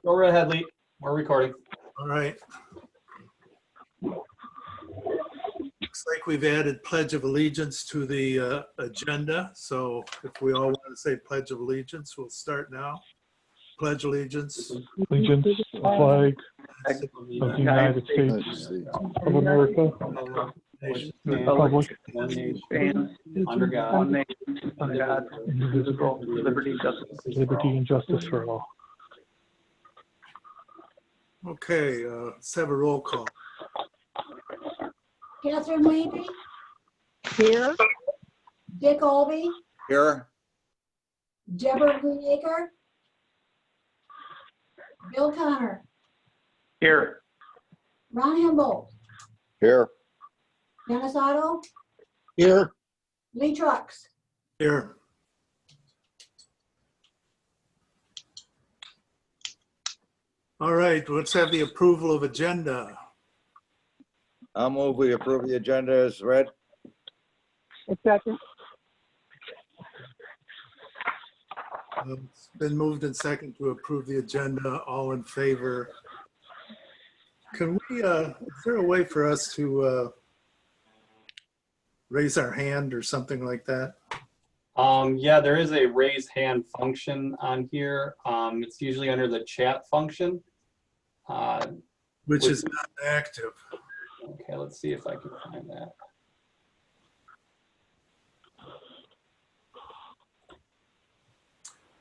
Go right ahead, Lee. We're recording. All right. Looks like we've added Pledge of Allegiance to the agenda. So if we all want to say Pledge of Allegiance, we'll start now. Pledge allegiance. Allegiance to the flag of the United States of America, Nation. the republic, One nation, under God, indivisible, with liberty and justice for all. Okay, let's have a roll call. Catherine Levy, Here. Dick Olby, Here. Deborah Greenacre, Bill Connor, Here. Ron Himbold, Here. Dennis Otto, Here. Lee Trucks. Here. All right, let's have the approval of agenda. I'll move we approve the agenda as read. A second. It's been moved and second to approve the agenda. All in favor? Can we, is there a way for us to raise our hand or something like that? Yeah, there is a raise hand function on here. It's usually under the chat function. Which is not active. Okay, let's see if I can find that.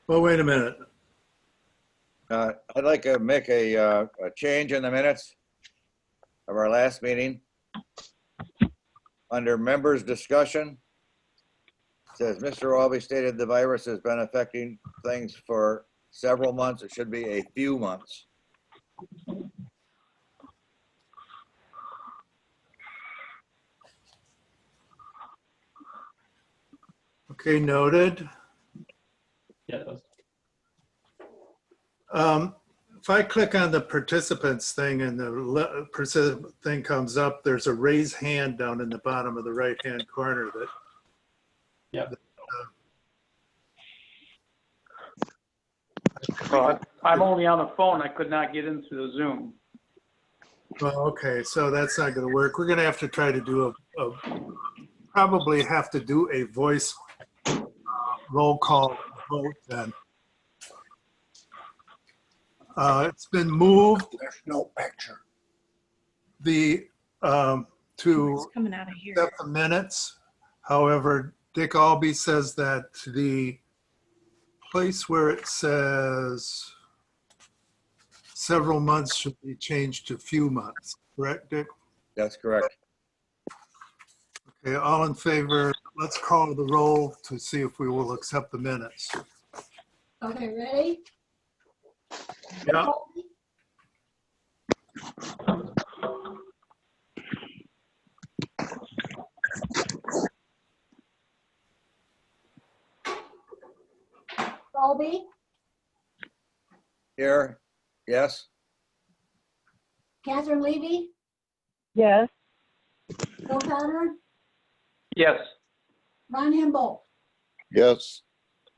Well, wait a minute. I'd like to make a change in the minutes of our last meeting. Under members' discussion, it says Mr. Albee stated the virus has been affecting things for several months. It should be a few months. Okay, noted. Yeah, that was, If I click on the participants thing and the participant thing comes up, there's a raise hand down in the bottom of the right-hand corner that. yeah. I'm only on the phone. I could not get into the Zoom. Well, okay, so that's not going to work. We're going to have to try to do probably have to do a voice roll call vote then. It's been moved. There's no picture. The to Coming out of here. accept the minutes. However, Dick Albee says that the place where it says several months should be changed to few months. Correct, Dick? That's correct. Okay, all in favor, let's call the roll to see if we will accept the minutes. Okay, ready? Yeah. Olby, Here. Yes. Catherine Levy, Yes. Bill Connor, Yes. Ron Himbold, Yes.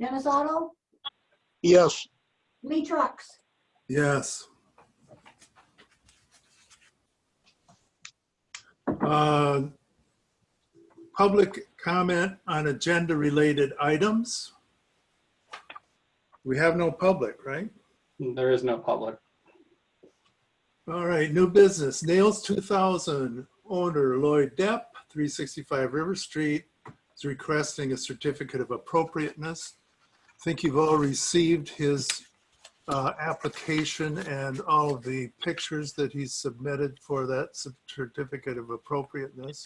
Dennis Otto, Yes. Lee Trucks. Yes. Public comment on agenda-related items. We have no public, right? There is no public. All right, new business. Nails 2000 owner Lloyd Depp, 365 River Street, is requesting a certificate of appropriateness. I think you've all received his application and all of the pictures that he's submitted for that certificate of appropriateness.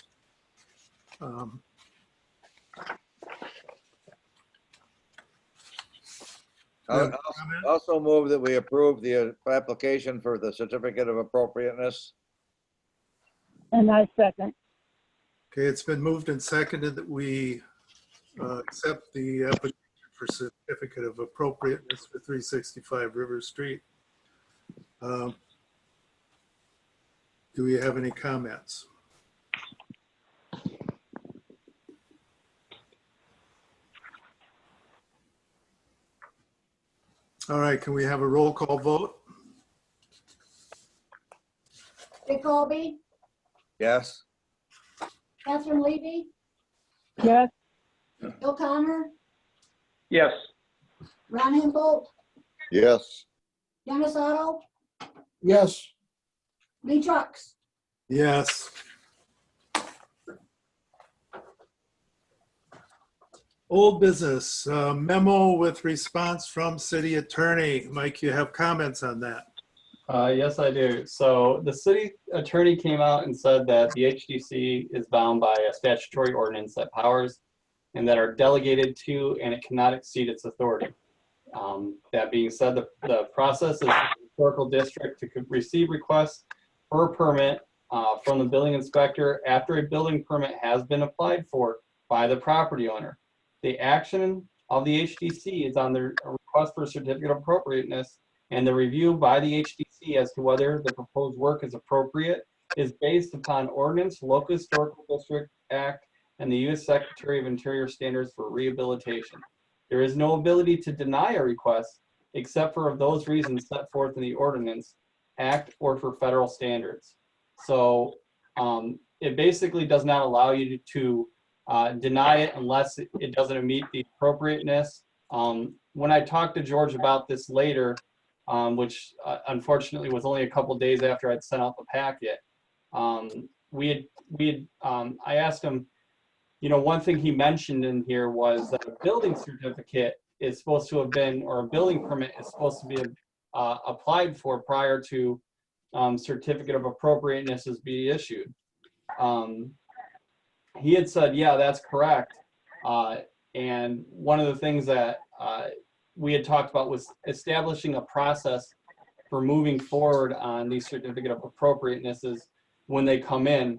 I'll also move that we approve the application for the certificate of appropriateness. And I second. Okay, it's been moved and seconded that we accept the application for certificate of appropriateness for 365 River Street. Do we have any comments? All right, can we have a roll call vote? Dick Colby, Yes. Catherine Levy, yes, Bill Connor, Yes. Ron Hinbolt, Yes. Dennis Otto, yes, Lee Trucks. Yes. Old business, memo with response from city attorney. Mike, you have comments on that? Yes, I do. So the city attorney came out and said that the HDC is bound by a statutory ordinance that powers and that are delegated to, and it cannot exceed its authority. That being said, the process is for the historical district to receive requests for a permit from the building inspector after a building permit has been applied for by the property owner. The action of the HDC is on the request for a certificate of appropriateness, and the review by the HDC as to whether the proposed work is appropriate is based upon Ordinance, Local Historical District Act, and the U.S. Secretary of Interior Standards for Rehabilitation. There is no ability to deny a request except for those reasons set forth in the Ordinance Act or for federal standards. So it basically does not allow you to deny it unless it doesn't meet the appropriateness. When I talked to George about this later, which unfortunately was only a couple days after I'd sent out the packet, I asked him, you know, one thing he mentioned in here was that a building certificate is supposed to have been, or a building permit is supposed to be applied for prior to certificate of appropriateness is being issued. He had said, yeah, that's correct. And one of the things that we had talked about was establishing a process for moving forward on these certificate of appropriatenesses when they come in,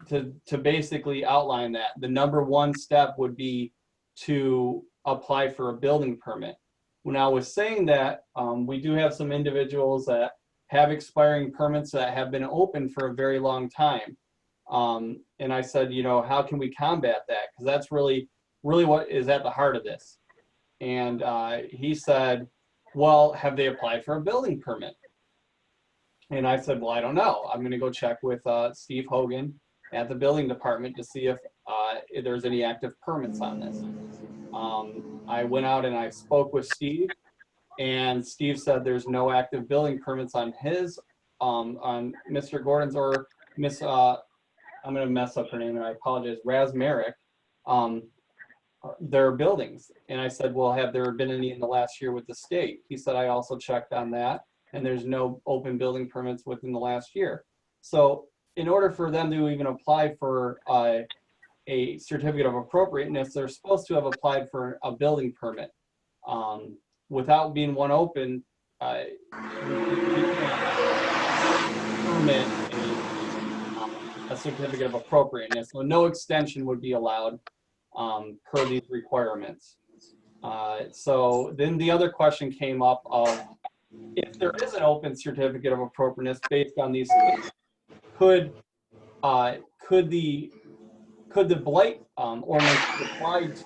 to basically outline that. The number one step would be to apply for a building permit. When I was saying that, we do have some individuals that have expiring permits that have been open for a very long time. And I said, you know, how can we combat that? Because that's really what is at the heart of this. And he said, well, have they applied for a building permit? And I said, well, I don't know. I'm going to go check with Steve Hogan at the building department to see if there's any active permits on this. I went out and I spoke with Steve, and Steve said there's no active building permits on his, on Mr. Gordon's or Miss, I'm going to mess up her name and I apologize, Raz Merrick, their buildings. And I said, well, have there been any in the last year with the state? He said, I also checked on that, and there's no open building permits within the last year. So in order for them to even apply for a certificate of appropriateness, they're supposed to have applied for a building permit. Without being one open, permit a certificate of appropriateness. So no extension would be allowed per these requirements. So then the other question came up of, if there is an open certificate of appropriateness based on these, could the Blight ordinance be applied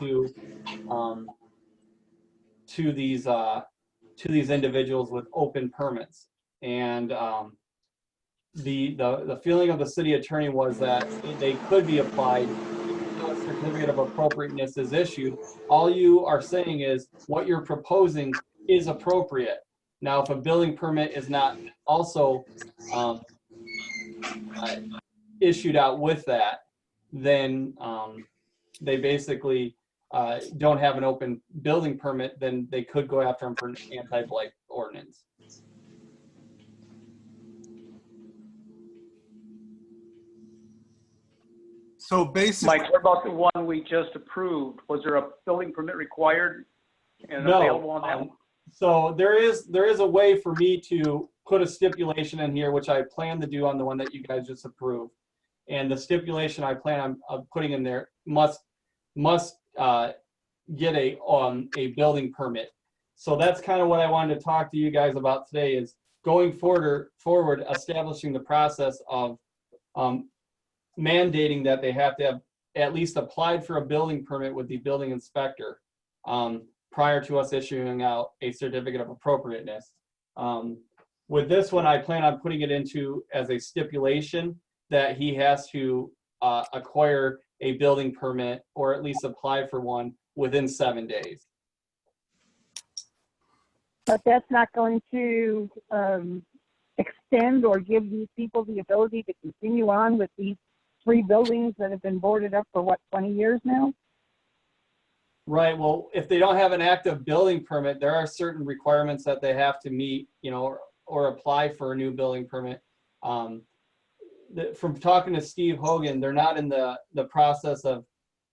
to these individuals with open permits? And the feeling of the city attorney was that they could be applied. A certificate of appropriateness is issued. All you are saying is what you're proposing is appropriate. Now, if a building permit is not also issued out with that, then they basically don't have an open building permit, then they could go after them for an anti-blight ordinance. So basically, Mike, what about the one we just approved? Was there a building permit required and No, available on that one? So there is a way for me to put a stipulation in here, which I plan to do on the one that you guys just approved. And the stipulation I plan on putting in there must get a building permit. So that's kind of what I wanted to talk to you guys about today, is going forward establishing the process of mandating that they have to have at least applied for a building permit with the building inspector prior to us issuing out a certificate of appropriateness. With this one, I plan on putting it into as a stipulation that he has to acquire a building permit or at least apply for one within 7 days. But that's not going to extend or give these people the ability to continue on with these 3 buildings that have been boarded up for what, 20 years now? Right. Well, if they don't have an active building permit, there are certain requirements that they have to meet, you know, or apply for a new building permit. From talking to Steve Hogan, they're not in the process of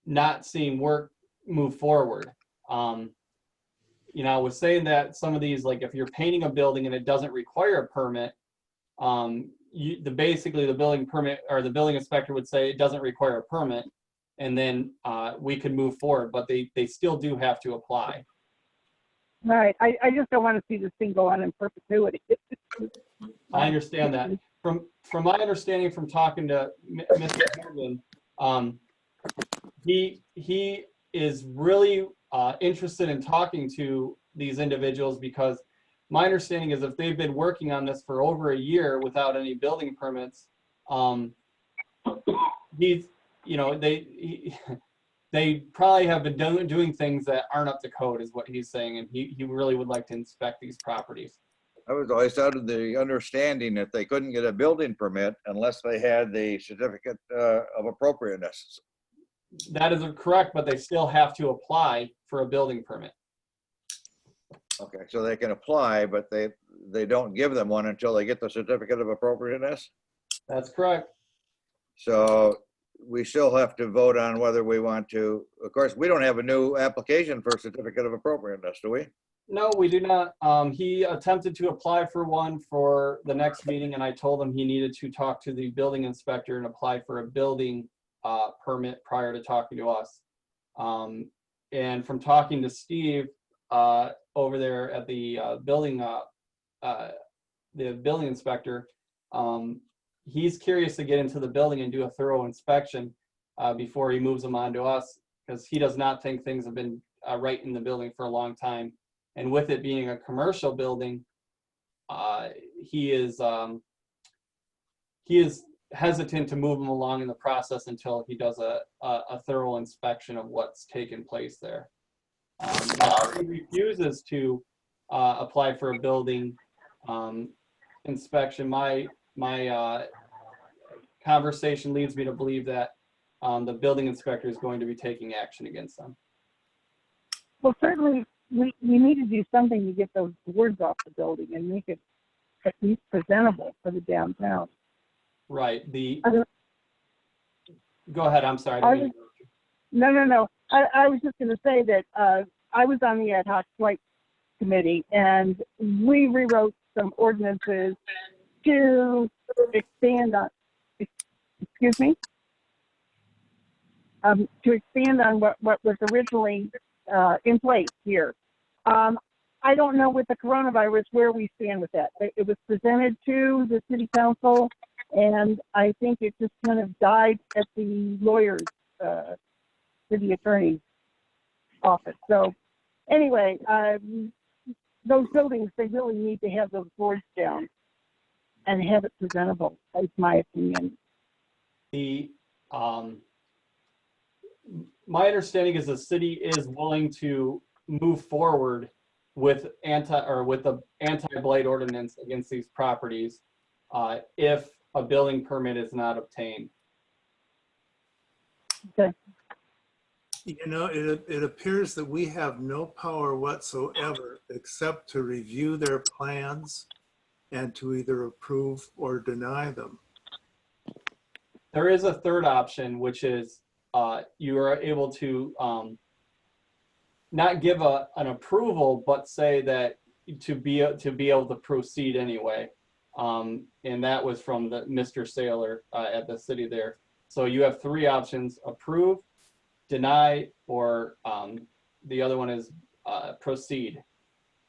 not seeing work move forward. You know, I was saying that some of these, like if you're painting a building and it doesn't require a permit, basically the building permit or the building inspector would say it doesn't require a permit, and then we could move forward, but they still do have to apply. Right. I just don't want to see this thing go on in perpetuity. I understand that. From my understanding from talking to Mr. Hogan, he is really interested in talking to these individuals, because my understanding is if they've been working on this for over a year without any building permits, they probably have been doing things that aren't up to code, is what he's saying, and he really would like to inspect these properties. I was always out of the understanding that they couldn't get a building permit unless they had the certificate of appropriateness. That is correct, but they still have to apply for a building permit. Okay, so they can apply, but they don't give them one until they get the certificate of appropriateness? That's correct. So we still have to vote on whether we want to. Of course, we don't have a new application for a certificate of appropriateness, do we? No, we do not. He attempted to apply for one for the next meeting, and I told him he needed to talk to the building inspector and apply for a building permit prior to talking to us. And from talking to Steve over there at the building inspector, he's curious to get into the building and do a thorough inspection before he moves them on to us, because he does not think things have been right in the building for a long time. And with it being a commercial building, he is hesitant to move them along in the process until he does a thorough inspection of what's taken place there. If he refuses to apply for a building inspection, my conversation leads me to believe that the building inspector is going to be taking action against them. Well, certainly we need to do something to get those boards off the building and make it at least presentable for the downtown. Right. Go ahead. I'm sorry. No. I was just going to say that I was on the ad hoc Blight committee, and we rewrote some ordinances to expand on. Excuse me. To expand on what was originally in place here. I don't know with the coronavirus where we stand with that. It was presented to the city council, and I think it just kind of died at the lawyer's, city attorney's office. So anyway, those buildings, they really need to have those boards down and have it presentable, is my opinion. My understanding is the city is willing to move forward with the anti-blight ordinance against these properties if a building permit is not obtained. Okay. You know, it appears that we have no power whatsoever except to review their plans and to either approve or deny them. There is a third option, which is you are able to not give an approval, but say that to be able to proceed anyway. And that was from Mr. Saylor at the city there. So you have 3 options: approve, deny, or the other one is proceed.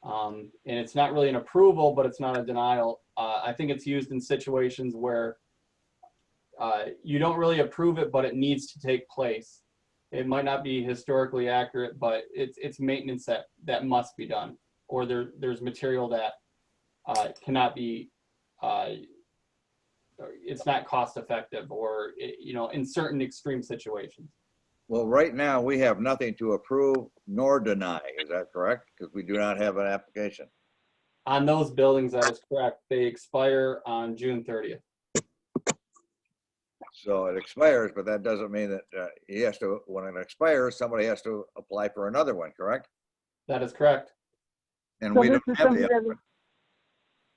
And it's not really an approval, but it's not a denial. I think it's used in situations where you don't really approve it, but it needs to take place. It might not be historically accurate, but it's maintenance that must be done, or there's material that cannot be, it's not cost effective or, you know, in certain extreme situations. Well, right now, we have nothing to approve nor deny. Is that correct? Because we do not have an application. On those buildings, that is correct. They expire on June 30th. So it expires, but that doesn't mean that he has to, when it expires, somebody has to apply for another one, correct? That is correct. And So we this don't is have something the other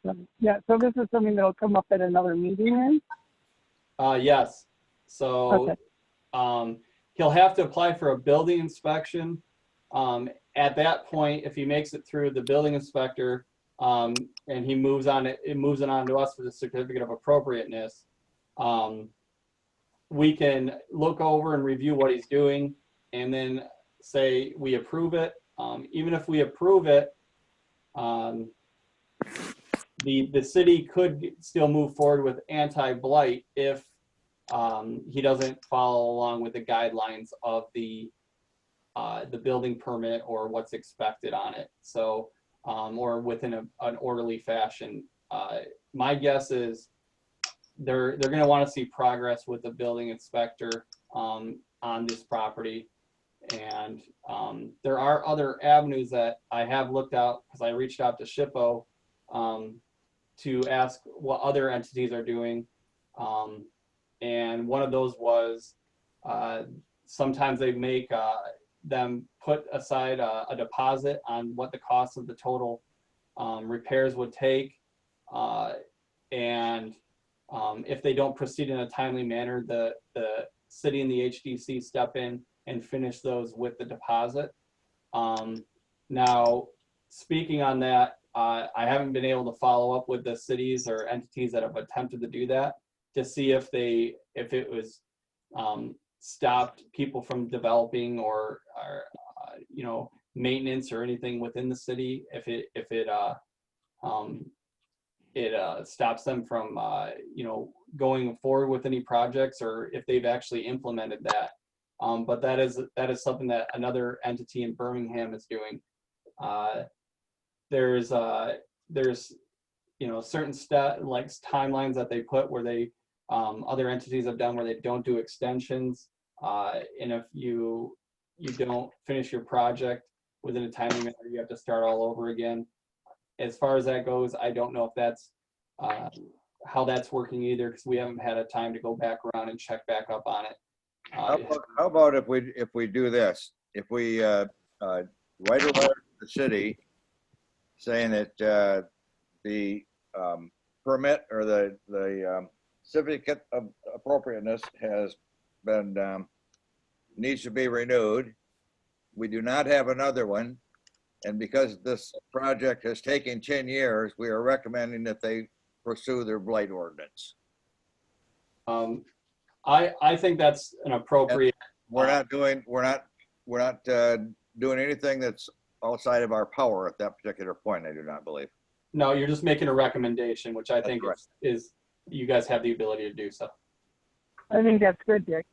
one. Yeah, so this is something that'll come up at another meeting then? Yes. So Okay. he'll have to apply for a building inspection. At that point, if he makes it through the building inspector and he moves on, it moves it on to us for the certificate of appropriateness. We can look over and review what he's doing and then say we approve it. Even if we approve it, the city could still move forward with anti-blight if he doesn't follow along with the guidelines of the building permit or what's expected on it. So, or within an orderly fashion. My guess is they're going to want to see progress with the building inspector on this property. And there are other avenues that I have looked out because I reached out to SHPO to ask what other entities are doing. And one of those was sometimes they make them put aside a deposit on what the cost of the total repairs would take. And if they don't proceed in a timely manner, the city and the HDC step in and finish those with the deposit. Now, speaking on that, I haven't been able to follow up with the cities or entities that have attempted to do that to see if it was stopped people from developing or you know, maintenance or anything within the city. If it stops them from you know, going forward with any projects, or if they've actually implemented that. But that is something that another entity in Birmingham is doing. There's you know, certain like timelines that they put where they other entities have done where they don't do extensions, and if you don't finish your project within a timely manner, you have to start all over again. As far as that goes, I don't know if that's how that's working either, because we haven't had a time to go back around and check back up on it. How about if we do this? If we write a letter to the city saying that the permit or the certificate of appropriateness has been needs to be renewed. We do not have another one, and because this project has taken 10 years, we are recommending that they pursue their blight ordinance. I think that's an appropriate. We're not doing anything that's outside of our power at that particular point. I do not believe. No, you're just making a recommendation, which I That's think right. is you guys have the ability to do so. I think that's good, Dick.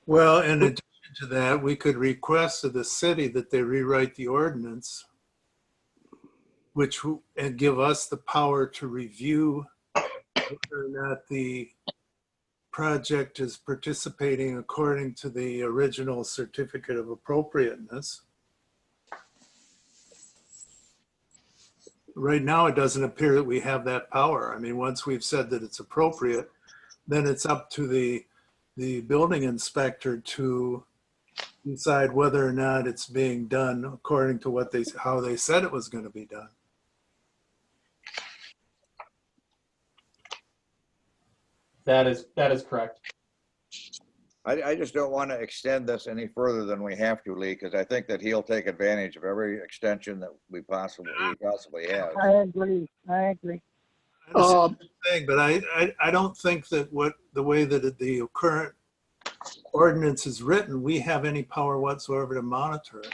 Well, in addition to that, we could request of the city that they rewrite the ordinance, and give us the power to review whether or not the project is participating according to the original certificate of appropriateness. Right now, it doesn't appear that we have that power. I mean, once we've said that it's appropriate, then it's up to the building inspector to decide whether or not it's being done according to how they said it was going to be done. That is correct. I just don't want to extend this any further than we have to, Lee, because I think that he'll take advantage of every extension that he possibly has. I agree. I understand the thing, but I don't think that the way that the current ordinance is written, we have any power whatsoever to monitor it.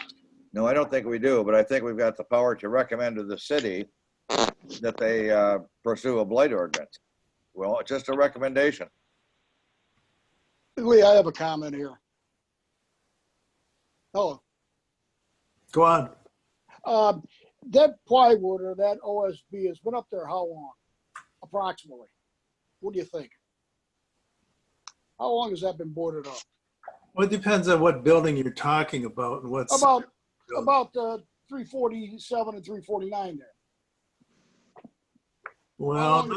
No, I don't think we do, but I think we've got the power to recommend to the city that they pursue a blight ordinance. Well, it's just a recommendation. Lee, I have a comment here. Oh, Go on. that plywood or that OSB has been up there how long, approximately? What do you think? How long has that been boarded up? Well, it depends on what building you're talking about and what's. About 347 and 349 there. Well,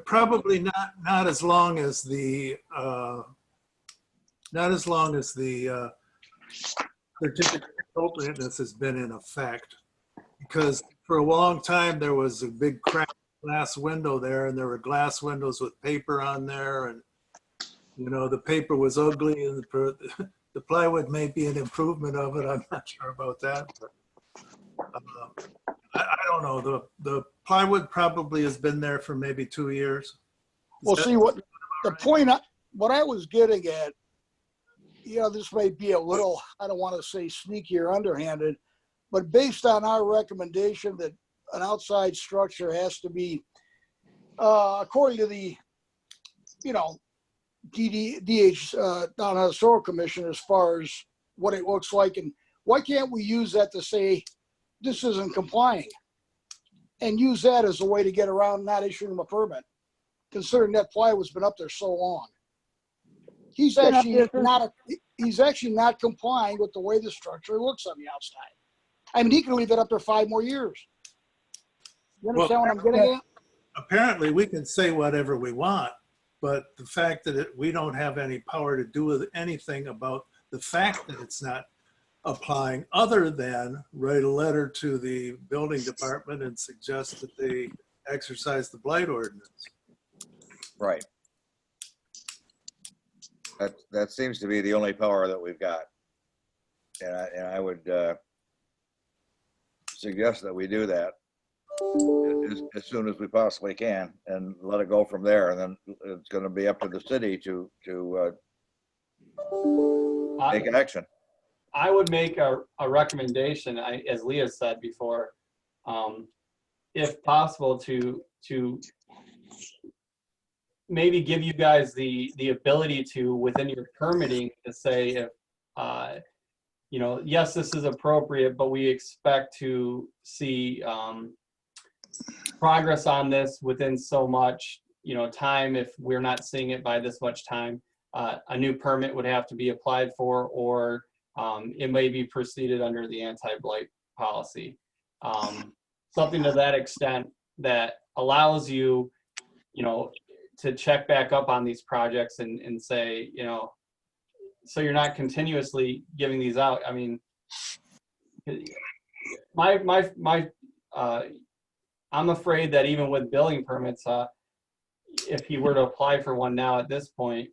probably not as long as the certificate of appropriateness has been in effect, because for a long time there was a big cracked glass window there, and there were glass windows with paper on there, and the paper was ugly, and the plywood may be an improvement of it. I'm not sure about that, but I don't know. The plywood probably has been there for maybe 2 years. Well, see what I was getting at, this may be a little, I don't want to say sneaky or underhanded, but based on our recommendation that an outside structure has to be, according to the, Down Historical Commission, as far as what it looks like, and why can't we use that to say this isn't complying, and use that as a way to get around not issuing them a permit, considering that plywood's been up there so long? He's actually not complying with the way the structure looks on the outside. I mean, he can leave it up there 5 more years. You understand what I'm getting at? Apparently, we can say whatever we want, but the fact that we don't have any power to do with anything about the fact that it's not applying, other than write a letter to the building department and suggest that they exercise the blight ordinance. Right. That seems to be the only power that we've got. And I would suggest that we do that as soon as we possibly can, and let it go from there. And then it's going to be up to the city to take action. I would make a recommendation, as Leah said before, if possible, to maybe give you guys the ability to, within your permitting, to say if yes, this is appropriate, but we expect to see progress on this within so much time. If we're not seeing it by this much time, a new permit would have to be applied for, or it may be proceeded under the anti-blight policy. Something to that extent that allows you, to check back up on these projects and say, so you're not continuously giving these out. I mean, I'm afraid that even with building permits, if he were to apply for one now at this point,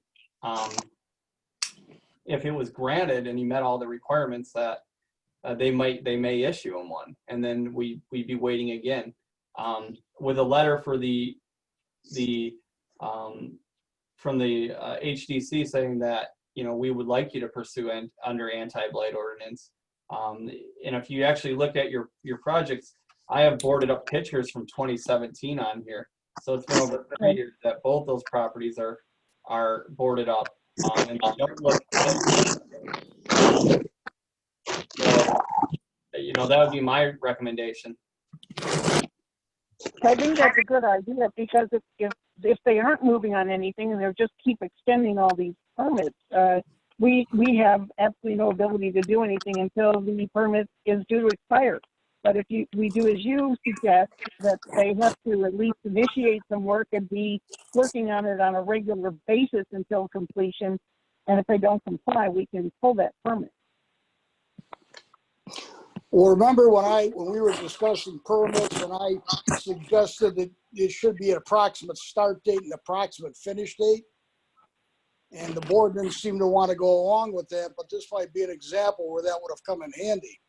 if it was granted and he met all the requirements, that they may issue him one, and then we'd be waiting again with a letter for from the HDC saying that we would like you to pursue under anti-blight ordinance. And if you actually look at your projects, I have boarded up pictures from 2017 on here, so it's been over 3 years that both those properties are boarded up, and they don't look. So, that would be my recommendation. I think that's a good idea, because if they aren't moving on anything and they'll just keep extending all these permits, we have absolutely no ability to do anything until the permit is due to expire. But if we do as you suggest, that they have to at least initiate some work and be working on it on a regular basis until completion, and if they don't comply, we can pull that permit. Well, remember when we were discussing permits, and I suggested that it should be an approximate start date and approximate finish date, and the board didn't seem to want to go along with that, but this might be an example where that would have come in handy.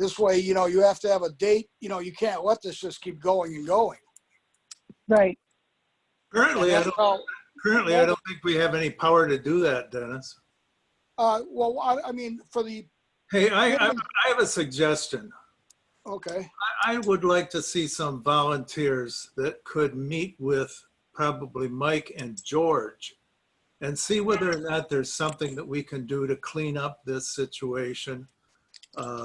This way, you have to have a date. You can't let this just keep going and going. Right. Currently, I don't think we have any power to do that, Dennis. Well, I mean, for the. Hey, I have a suggestion. Okay. I would like to see some volunteers that could meet with probably Mike and George and see whether or not there's something that we can do to clean up this situation,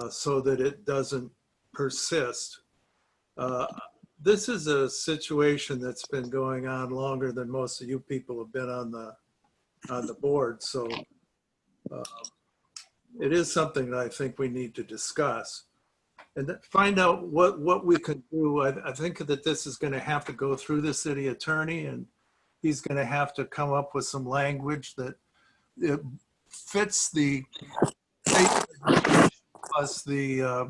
so that it doesn't persist. This is a situation that's been going on longer than most of you people have been on the board. So it is something that I think we need to discuss and find out what we can do. I think that this is going to have to go through the city attorney, and he's going to have to come up with some language that it fits the state plus the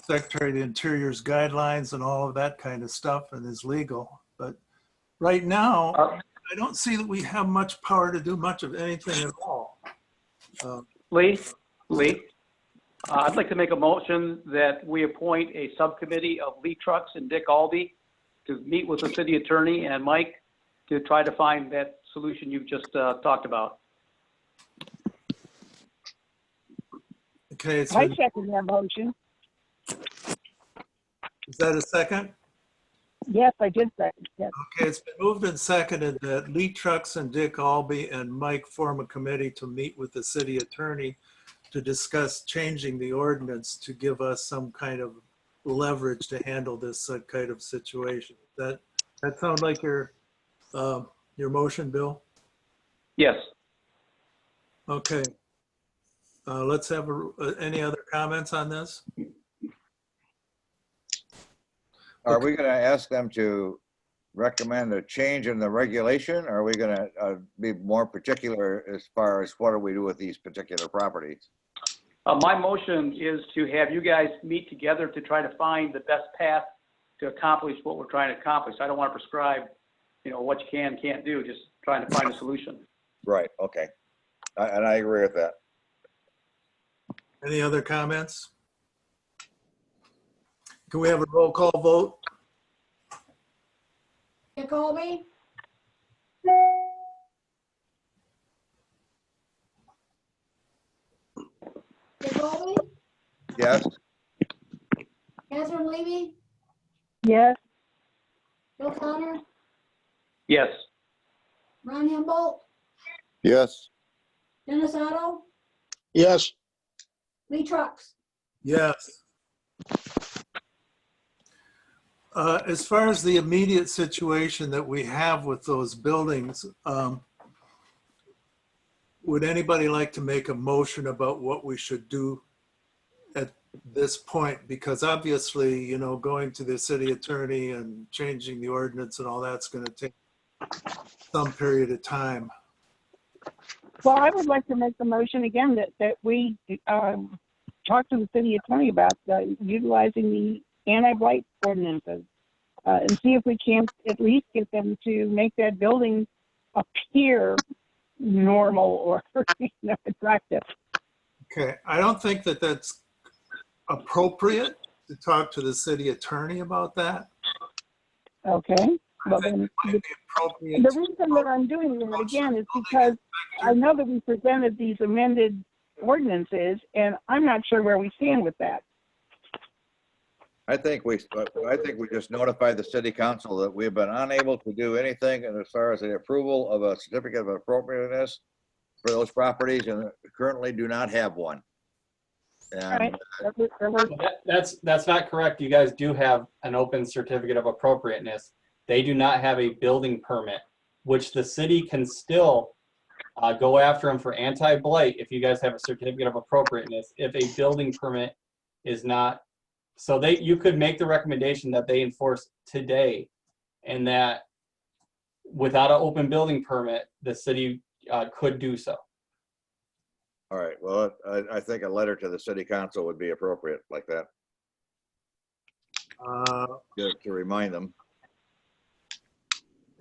Secretary of the Interior's guidelines and all of that kind of stuff, and is legal. But right now, I don't see that we have much power to do much of anything at all. Lee, I'd like to make a motion that we appoint a subcommittee of Lee Trucks and Dick Albee to meet with the city attorney and Mike to try to find that solution you've just talked about. Okay, I second that motion. Is that a second? Yes, I did second. Yes. Okay, it's been moved and seconded that Lee Trucks and Dick Albee and Mike form a committee to meet with the city attorney to discuss changing the ordinance to give us some kind of leverage to handle this kind of situation. That sound like your motion, Bill? Yes. Okay. Let's have any other comments on this? Are we going to ask them to recommend a change in the regulation? Or are we going to be more particular as far as what do we do with these particular properties? My motion is to have you guys meet together to try to find the best path to accomplish what we're trying to accomplish. I don't want to prescribe, what you can't do, just trying to find a solution. Right, okay. And I agree with that. Any other comments? Can we have a roll call vote? Dick Albee, Dick Albee, Yes? Catherine Levy, Yes. Bill Connor, Yes. Ron Humboldt, Yes. Dennis Otto, Yes. Lee Trucks. Yes. As far as the immediate situation that we have with those buildings, would anybody like to make a motion about what we should do at this point? Because obviously, going to the city attorney and changing the ordinance and all that's going to take some period of time. Well, I would like to make the motion again that we talk to the city attorney about utilizing the anti-blight ordinances and see if we can't at least get them to make that building appear normal or attractive. Okay, I don't think that that's appropriate to talk to the city attorney about that. Okay. Well, then, the reason that I'm doing it again is because I know that we presented these amended ordinances, and I'm not sure where we stand with that. I think we just notified the city council that we've been unable to do anything as far as the approval of a certificate of appropriateness for those properties, and currently do not have one. And All right. That's not correct. You guys do have an open certificate of appropriateness. They do not have a building permit, which the city can still go after them for anti-blight if you guys have a certificate of appropriateness, if a building permit is not. So you could make the recommendation that they enforce today, and that without an open building permit, the city could do so. all right, well, I think a letter to the city council would be appropriate like that, to remind them.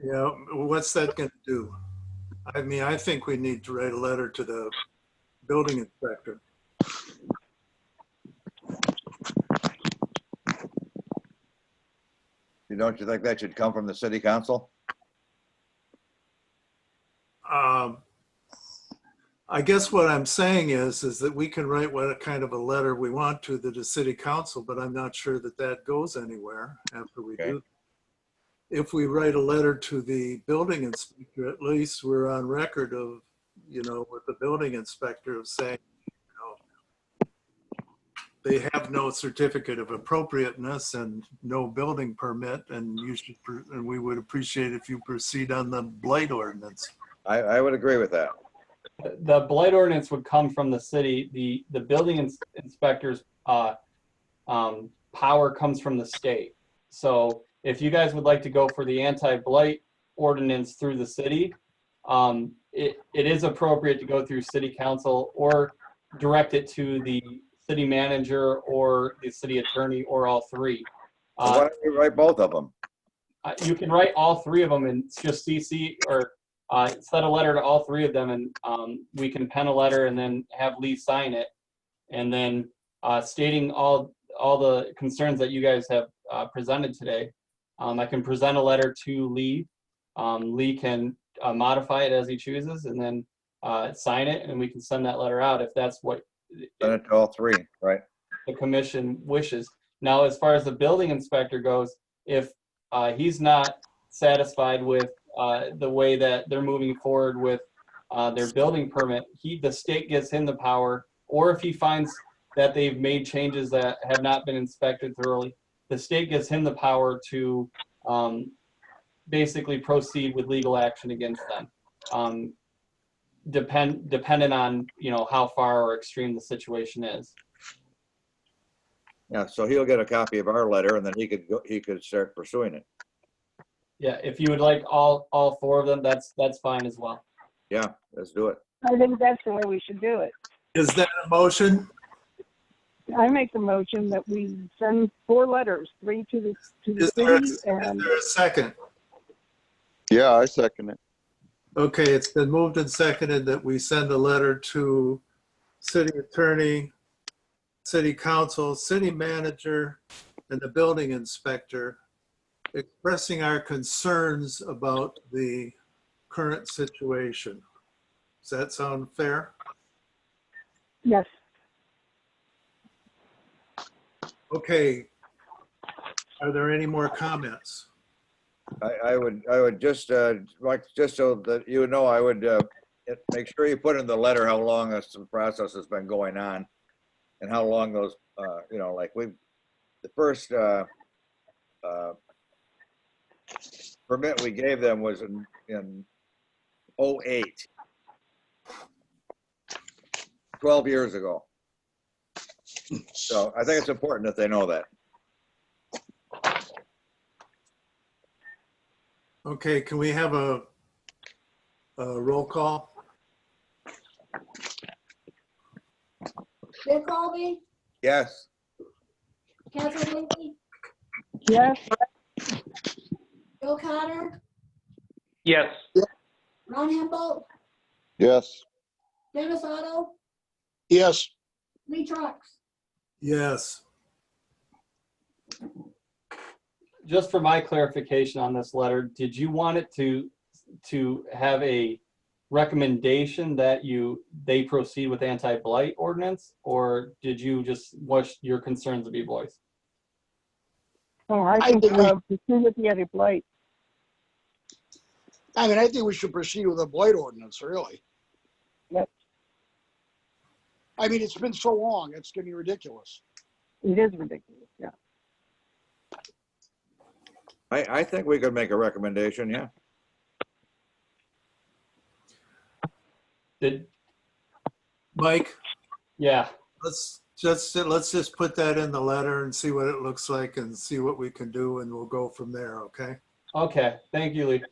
Yeah, what's that going to do? I mean, I think we need to write a letter to the building inspector. Don't you think that should come from the city council? I guess what I'm saying is that we can write what kind of a letter we want to the city council, but I'm not sure that that goes anywhere after we do. If we write a letter to the building inspector, at least we're on record of, with the building inspector of saying, they have no certificate of appropriateness and no building permit, and and we would appreciate if you proceed on the blight ordinance. I would agree with that. The blight ordinance would come from the city. The building inspector's power comes from the state. So if you guys would like to go for the anti-blight ordinance through the city, it is appropriate to go through city council or direct it to the city manager or the city attorney or all three. Why don't we write both of them? You can write all three of them and just CC or send a letter to all three of them, and we can pen a letter and then have Lee sign it, and then stating all the concerns that you guys have presented today. I can present a letter to Lee. Lee can modify it as he chooses, and then sign it, and we can send that letter out if that's what Send it to all three, right? the commission wishes. Now, as far as the building inspector goes, if he's not satisfied with the way that they're moving forward with their building permit, the state gives him the power, or if he finds that they've made changes that have not been inspected thoroughly, the state gives him the power to basically proceed with legal action against them, dependent on how far or extreme the situation is. Yeah, so he'll get a copy of our letter, and then he could start pursuing it. Yeah, if you would like all four of them, that's fine as well. Yeah, let's do it. I think that's the way we should do it. Is that a motion? I make the motion that we send 4 letters, 3 to the Is city there and a second? Yeah, I second it. Okay, it's been moved and seconded that we send a letter to city attorney, city council, city manager, and the building inspector, expressing our concerns about the current situation. Does that sound fair? yes. Okay. Are there any more comments? I would just like, just so that you know, I would make sure you put in the letter how long this process has been going on, and how long those like the first permit we gave them was in 2008, 12 years ago. So I think it's important that they know that. Okay, can we have a roll call? Dick Colby, Yes. Catherine Lindsay, Yes. Bill Cotter, Yes. Ron Hembolt, Yes. Dennis Otto, Yes. Lee Trucks. Yes. Just for my clarification on this letter, did you want it to have a recommendation that they proceed with anti-blight ordinance, or did you just want your concerns to be voiced? Oh, I think proceed with the other blight. I mean, I think we should proceed with a blight ordinance, really. Yep. I mean, it's been so long, it's getting ridiculous. It is ridiculous, yeah. I think we could make a recommendation, yeah. Mike, Yeah, let's just put that in the letter and see what it looks like and see what we can do, and we'll go from there, okay? okay, thank you, Lee.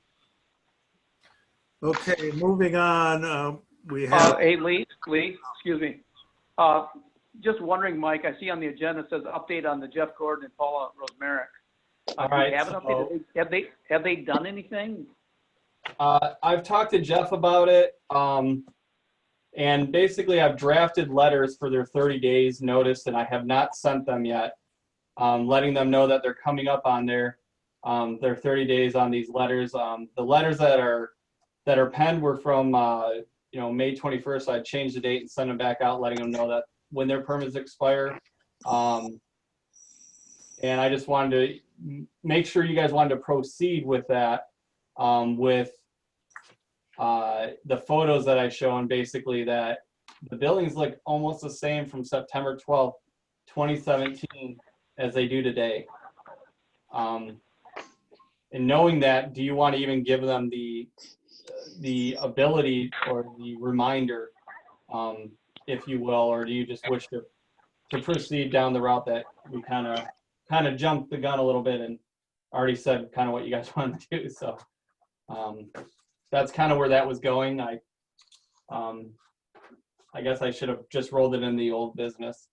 Okay, moving on, we have, Hey, Lee, excuse me. Just wondering, Mike, I see on the agenda it says update on the Jeff Gordon and Paula Rosmerick. All Do we right, have an update? Have they done anything? I've talked to Jeff about it, and basically I've drafted letters for their 30 days notice, and I have not sent them yet, letting them know that they're coming up on their 30 days on these letters. The letters that are penned were from May 21st. I changed the date and sent them back out, letting them know that when their permits expire. And I just wanted to make sure you guys wanted to proceed with that, with the photos that I shown, basically that the buildings look almost the same from September 12th 2017 as they do today. And knowing that, do you want to even give them the ability or the reminder, if you will, or do you just wish to proceed down the route that we kind of jumped the gun a little bit and already said kind of what you guys wanted to do? So that's kind of where that was going. I guess I should have just rolled it in the old business.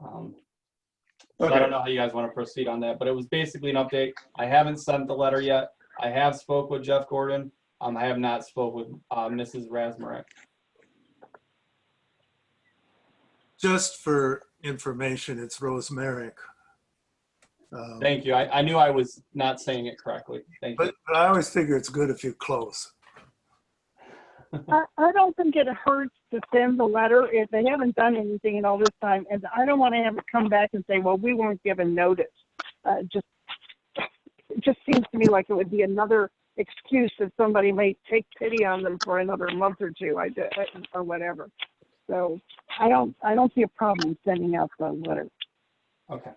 So I don't know how you guys want to proceed on that, but it was basically an update. I haven't sent the letter yet. I have spoke with Jeff Gordon. I have not spoke with Mrs. Rasmarek. Just for information, it's Rosemaric. Thank you. I knew I was not saying it correctly. Thank you. But I always figure it's good if you close. I don't think it hurts to send the letter if they haven't done anything in all this time, and I don't want to have it come back and say, well, we weren't given notice. It just seems to me like it would be another excuse that somebody may take pity on them for another month or two, or whatever. So I don't see a problem sending out the letter. Okay.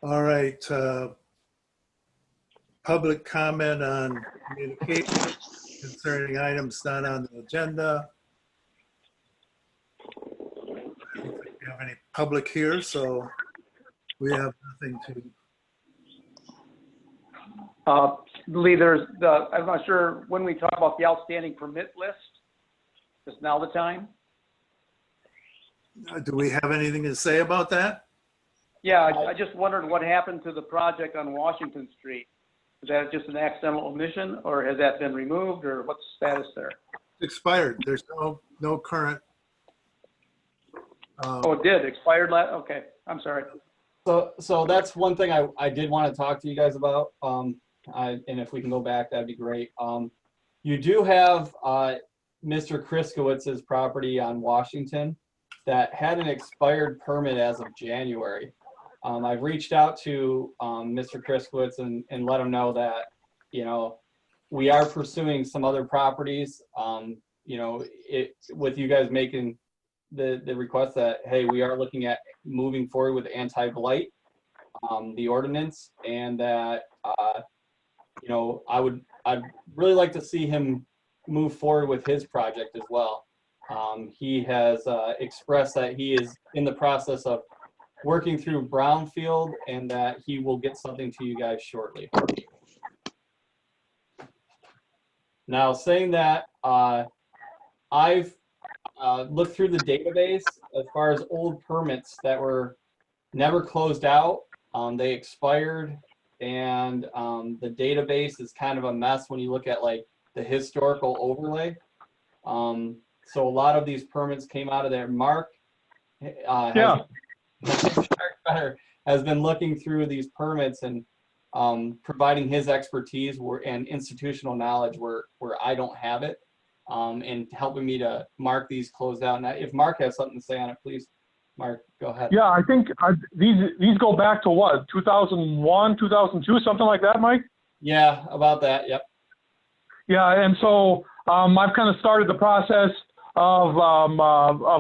All right. Public comment on communication concerning items not on the agenda. I don't think we have any public here, so we have nothing to. Lee, I'm not sure when we talk about the outstanding permit list, is now the time? Do we have anything to say about that? Yeah, I just wondered what happened to the project on Washington Street. Is that just an accidental omission, or has that been removed, or what's the status there? Expired. There's no current. Oh, it did, expired okay, I'm sorry. So that's one thing I did want to talk to you guys about. And if we can go back, that'd be great. You do have Mr. Kriskowitz's property on Washington that had an expired permit as of January. I've reached out to Mr. Kriskowitz and let him know that, you know, we are pursuing some other properties, you know, with you guys making the request that, hey, we are looking at moving forward with anti-blight, the ordinance, and that, you know, I'd really like to see him move forward with his project as well. He has expressed that he is in the process of working through Brownfield and that he will get something to you guys shortly. Now, saying that, I've looked through the database as far as old permits that were never closed out. They expired, and the database is kind of a mess when you look at like the historical overlay. So a lot of these permits came out of there. Mark has been looking through these permits and providing his expertise and institutional knowledge where I don't have it, and helping me to mark these closed out. Now, if Mark has something to say on it, please, Mark, go ahead. Yeah, I think these go back to what, 2001, 2002, something like that, Mike? Yeah, about that, yep. Yeah, and so I've kind of started the process of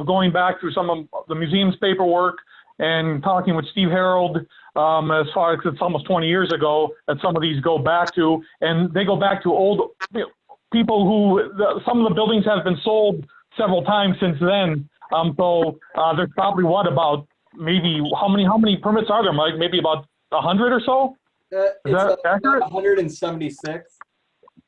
going back through some of the museum's paperwork and talking with Steve Harold as far as it's almost 20 years ago that some of these go back to, and they go back to old people who, some of the buildings have been sold several times since then. So there's probably about maybe how many permits are there, Mike? Maybe about 100 or so? Is that accurate? 176.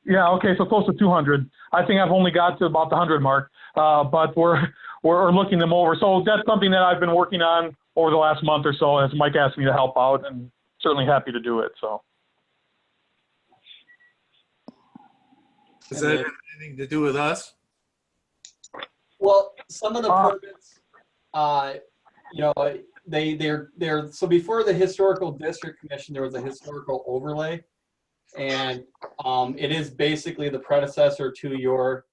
Yeah, okay, so close to 200. I think I've only got to about the 100 mark, but we're looking them over. So that's something that I've been working on over the last month or so, as Mike asked me to help out, and certainly happy to do it. So. Does that have anything to do with us? Well, some of the permits, you know, they're so before the Historical District Commission, there was a historical overlay, and it is basically the predecessor to your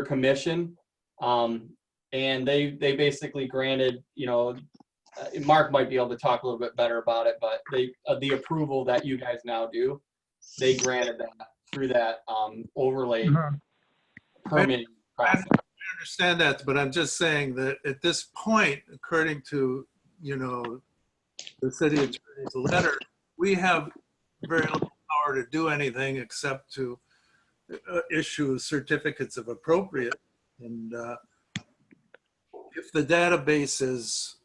commission, and they basically granted, you know, Mark might be able to talk a little bit better about it, but the approval that you guys now do, they granted that through that overlay permitting process. understand that, but I'm just saying that at this point, according to, the city attorney's letter, we have very little power to do anything except to issue certificates of appropriate. And if the database is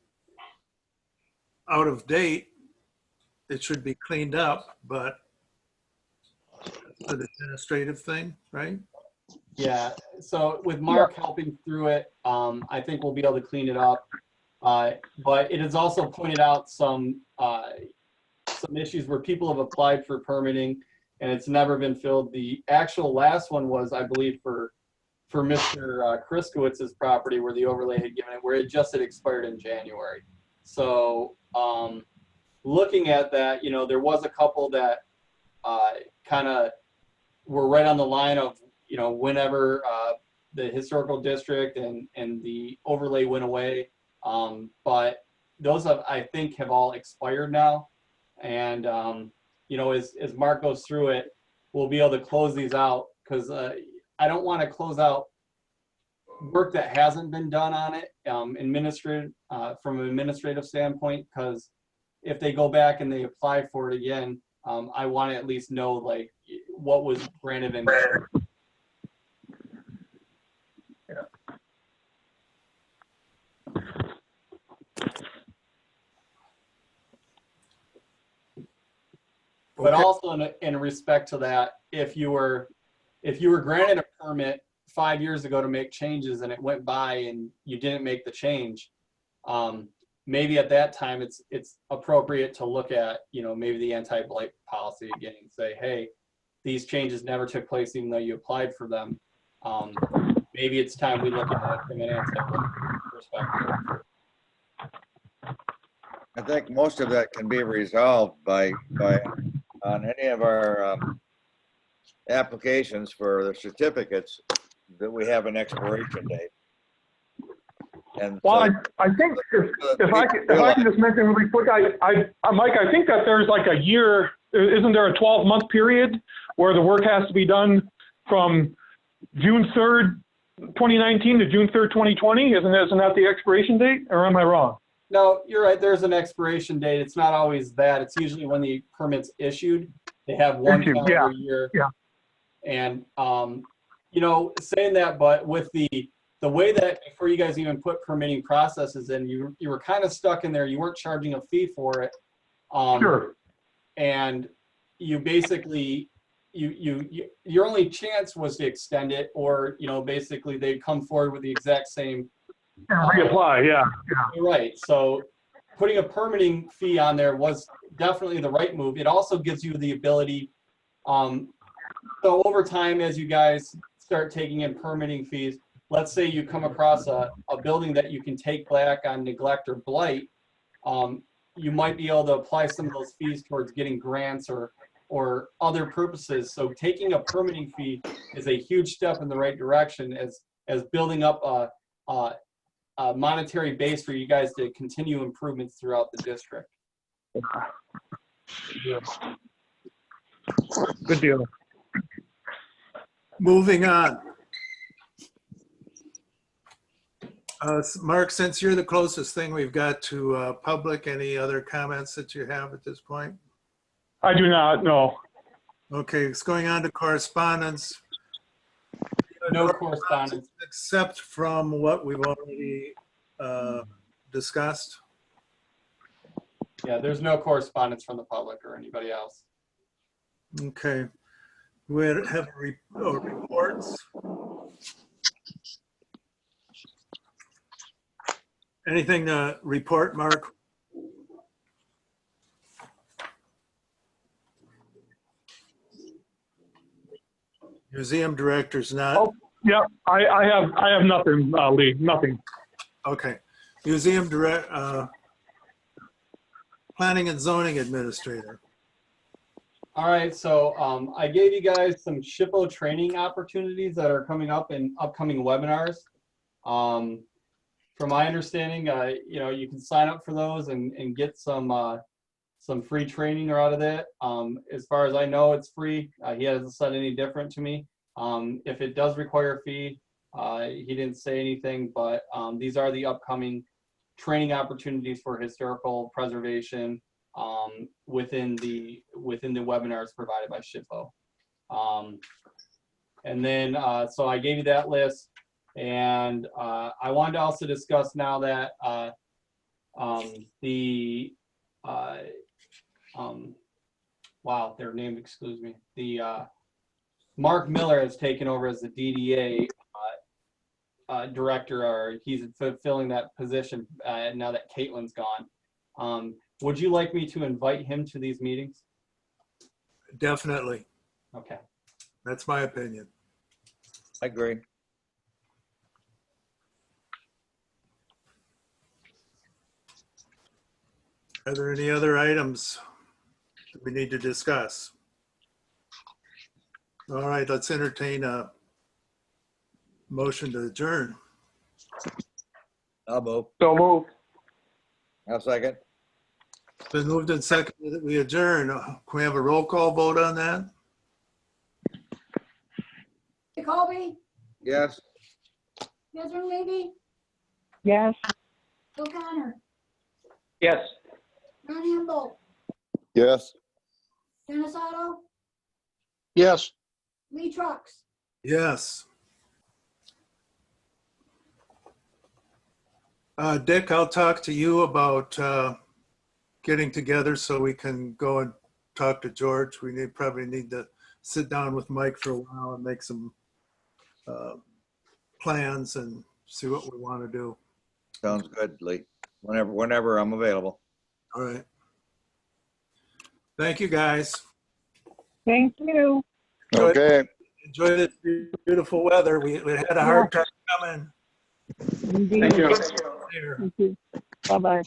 out of date, it should be cleaned up, but it's an administrative thing, right? Yeah, so with Mark helping through it, I think we'll be able to clean it up. But it has also pointed out some issues where people have applied for permitting and it's never been filled. The actual last one was, I believe, for Mr. Kriskowitz's property where the overlay had given it, where it just had expired in January. So looking at that, there was a couple that kind of were right on the line of, whenever the historical district and the overlay went away. But those I think have all expired now. And, as Mark goes through it, we'll be able to close these out because I don't want to close out work that hasn't been done on it from an administrative standpoint, because if they go back and they apply for it again, I want to at least know like what was granted and But also in respect to that, if you were granted a permit 5 years ago to make changes and it went by and you didn't make the change, maybe at that time it's appropriate to look at, maybe the anti-blight policy again and say, hey, these changes never took place even though you applied for them. Maybe it's time we look at it from an anti-blight perspective. I think most of that can be resolved by on any of our applications for the certificates that we have an expiration date. And Well, so, I think if I can just mention really quick, Mike, I think that there's like a year, isn't there a 12-month period where the work has to be done from June 3rd, 2019 to June 3rd, 2020? Isn't that the expiration date, or am I wrong? No, you're right. There's an expiration date. It's not always that. It's usually when the permit's issued. They have one calendar year. Yeah. And, saying that, but with the way that before you guys even put permitting processes in, you were kind of stuck in there. You weren't charging a fee for it. Sure. And you basically, your only chance was to extend it, or, basically they'd come forward with the exact same. And reapply, yeah. You're right. So putting a permitting fee on there was definitely the right move. It also gives you the ability, so over time, as you guys start taking in permitting fees, let's say you come across a building that you can take back on neglect or blight, you might be able to apply some of those fees towards getting grants or other purposes. So taking a permitting fee is a huge step in the right direction as building up a monetary base for you guys to continue improvements throughout the district. Good deal. Moving on. Mark, since you're the closest thing we've got to public, any other comments that you have at this point? I do not, no. Okay, it's going on to correspondence. No correspondence. Except from what we've already discussed. Yeah, there's no correspondence from the public or anybody else. Okay. We have reports. Anything to report, Mark? Museum director's not. Oh, yeah, I have nothing, Lee, nothing. Okay. Museum planning and zoning administrator. All right, so I gave you guys some SHPO training opportunities that are coming up in upcoming webinars. From my understanding, you can sign up for those and get some free training out of that. As far as I know, it's free. He hasn't said any different to me. If it does require a fee, He didn't say anything, but these are the upcoming training opportunities for historical preservation within the webinars provided by SHPO. And then, so I gave you that list, and I wanted to also discuss now that wow, their name excludes me. The Mark Miller has taken over as the DDA director, or he's fulfilling that position now that Caitlin's gone. Would you like me to invite him to these meetings? Definitely. Okay. That's my opinion. I agree. Are there any other items that we need to discuss? All right, let's entertain a motion to adjourn. I'll move. So moved. I'll second. It's been moved and seconded that we adjourn. Can we have a roll call vote on that? Dick Colby, Yes. Catherine Levy, Yes. Bill Connor, Yes. Ron Hamble, Yes. Dennis Otto, Yes. Lee Trucks. Yes. Dick, I'll talk to you about getting together so we can go and talk to George. We probably need to sit down with Mike for a while and make some plans and see what we want to do. Sounds good, Lee. Whenever I'm available. All right. Thank you, guys. Thank you. Okay. Enjoy this beautiful weather. We had a hard time coming Indeed. Thank you. here. Thank you. Bye-bye.